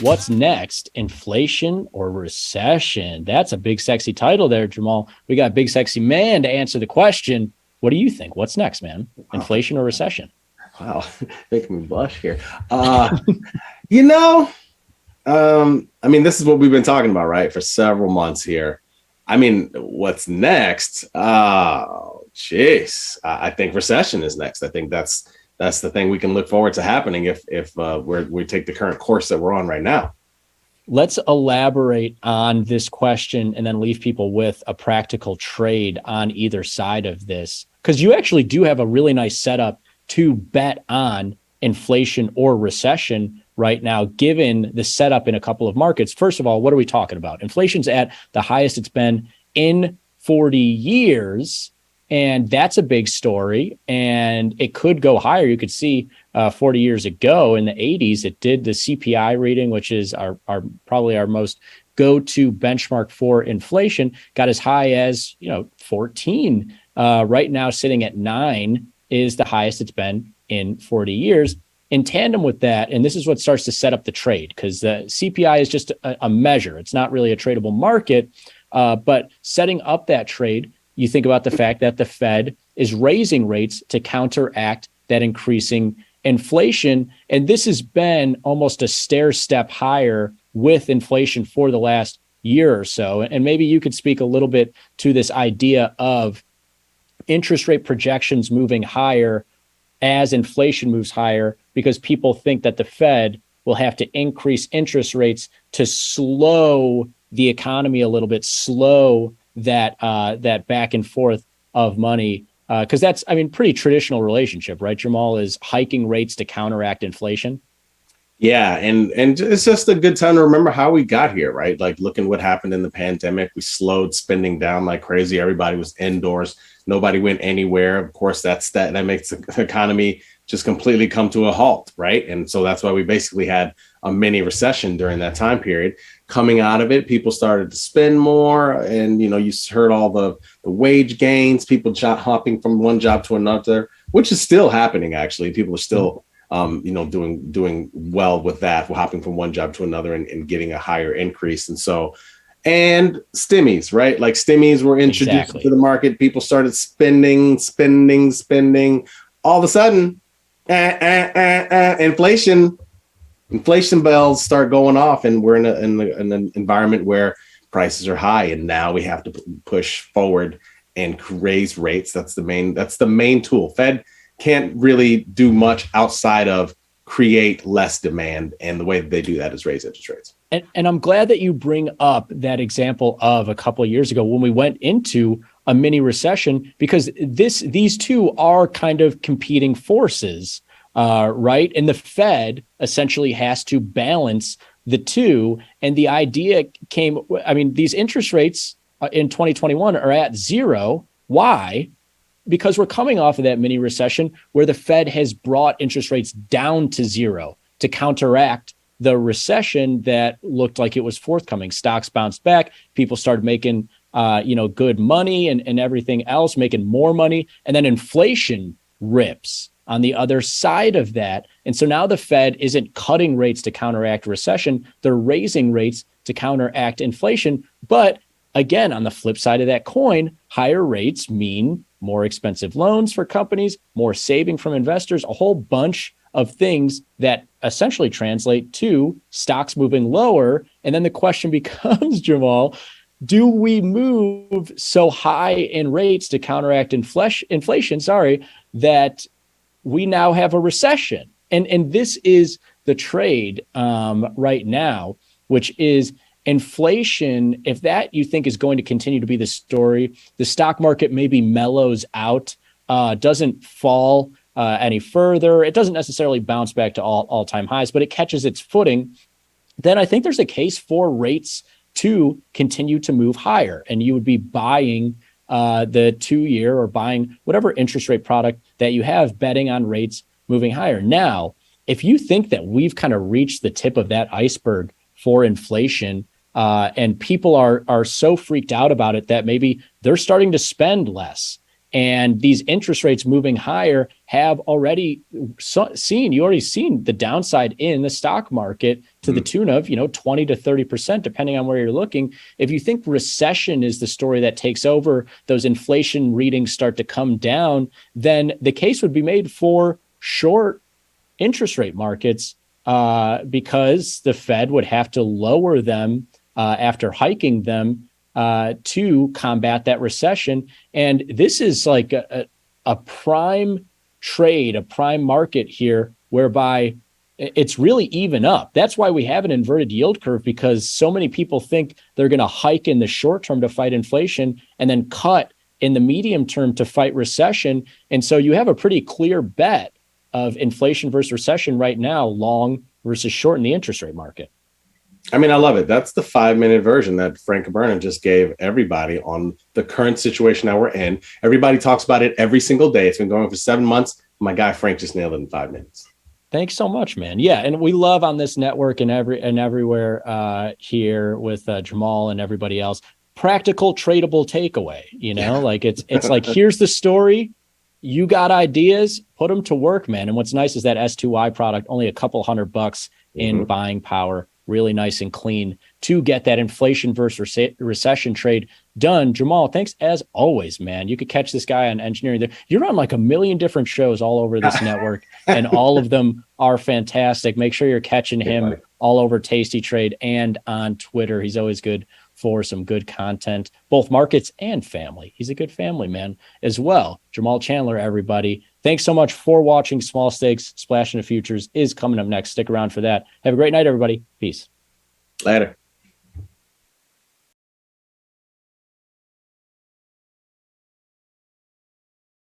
What's next? Inflation or recession? That's a big, sexy title there, Jermal. We got Big Sexy Man to answer the question. What do you think? What's next, man? Inflation or recession? Wow, making me blush here. You know, I mean, this is what we've been talking about, right, for several months here. I mean, what's next? Oh, jeez. I think recession is next. I think that's the thing we can look forward to happening if we take the current course that we're on right now. Let's elaborate on this question and then leave people with a practical trade on either side of this, because you actually do have a really nice setup to bet on inflation or recession right now, given the setup in a couple of markets. First of all, what are we talking about? Inflation's at the highest it's been in 40 years. And that's a big story. And it could go higher. You could see 40 years ago in the 80s, it did the CPI reading, which is our probably our most go-to benchmark for inflation, got as high as 14. Right now, sitting at 9 is the highest it's been in 40 years. In tandem with that, and this is what starts to set up the trade, because the CPI is just a measure. It's not really a tradable market, but setting up that trade, you think about the fact that the Fed is raising rates to counteract that increasing inflation. And this has been almost a stair step higher with inflation for the last year or so. And maybe you could speak a little bit to this idea of interest rate projections moving higher as inflation moves higher, because people think that the Fed will have to increase interest rates to slow the economy a little bit, slow that back and forth of money, because that's, pretty traditional relationship, right? Jermal, is hiking rates to counteract inflation. Yeah, and it's just a good time to remember how we got here, right? Like, looking what happened in the pandemic. We slowed spending down like crazy. Everybody was indoors. Nobody went anywhere. Of course, that makes the economy just completely come to a halt, right? And so that's why we basically had a mini recession during that time period. Coming out of it, people started to spend more, and you heard all the wage gains, people hopping from one job to another, which is still happening. Actually, people are still doing well with that, hopping from one job to another and getting a higher increase. And stimmies, right? Like, stimmies were introduced to the market. People started spending. All of a sudden, inflation bells start going off, and we're in an environment where prices are high, and now we have to push forward and raise rates. That's the main tool. Fed can't really do much outside of create less demand, and the way that they do that is raise interest rates. And I'm glad that you bring up that example of a couple of years ago when we went into a mini recession, because these two are kind of competing forces, right? And the Fed essentially has to balance the two. And the idea came, these interest rates in 2021 are at zero. Why? Because we're coming off of that mini recession where the Fed has brought interest rates down to zero to counteract the recession that looked like it was forthcoming. Stocks bounced back. People started making, good money and everything else, making more money. And then inflation rips on the other side of that. And so now the Fed isn't cutting rates to counteract recession. They're raising rates to counteract inflation. But again, on the flip side of that coin, higher rates mean more expensive loans for companies, more saving from investors, a whole bunch of things that essentially translate to stocks moving lower. And then the question becomes, Jermal, do we move so high in rates to counteract inflation, that we now have a recession? And this is the trade right now, which is inflation. If that you think is going to continue to be the story, the stock market maybe mellows out, doesn't fall any further. It doesn't necessarily bounce back to all-time highs, but it catches its footing. Then I think there's a case for rates to continue to move higher. And you would be buying the 2-year or buying whatever interest rate product that you have, betting on rates moving higher. Now, if you think that we've kind of reached the tip of that iceberg for inflation, and people are so freaked out about it that maybe they're starting to spend less, And these interest rates moving higher have already seen the downside in the stock market to the tune of, 20 to 30%, depending on where you're looking. If you think recession is the story that takes over, those inflation readings start to come down, then the case would be made for short interest rate markets because the Fed would have to lower them after hiking them to combat that recession. And this is like a prime trade, a prime market here, whereby it's really even up. That's why we have an inverted yield curve, because so many people think they're going to hike in the short term to fight inflation and then cut in the medium term to fight recession. And so you have a pretty clear bet of inflation versus recession right now, long versus short in the interest rate market. I mean, I love it. That's the 5-minute version that Frank Caberna just gave everybody on the current situation that we're in. Everybody talks about it every single day. It's been going for 7 months. My guy Frank just nailed it in 5 minutes. Thanks so much, man. Yeah, and we love on this network and everywhere here with Jermal and everybody else, practical tradable takeaway. Like it's like, here's the story. You got ideas, put them to work, man. And what's nice is that S2Y product, only a couple $100 in buying power. Really nice and clean to get that inflation versus recession trade done. Jermal, thanks as always, man. You could catch this guy on Engineering. You're on like a million different shows all over this network, and all of them are fantastic. Make sure you're catching him all over Tasty Trade and on Twitter. He's always good for some good content, both markets and family. He's a good family man as well. Jermal Chandler, everybody. Thanks so much for watching. Small Stakes, Splash into Futures is coming up next. Stick around for that. Have a great night, everybody. Peace. Later.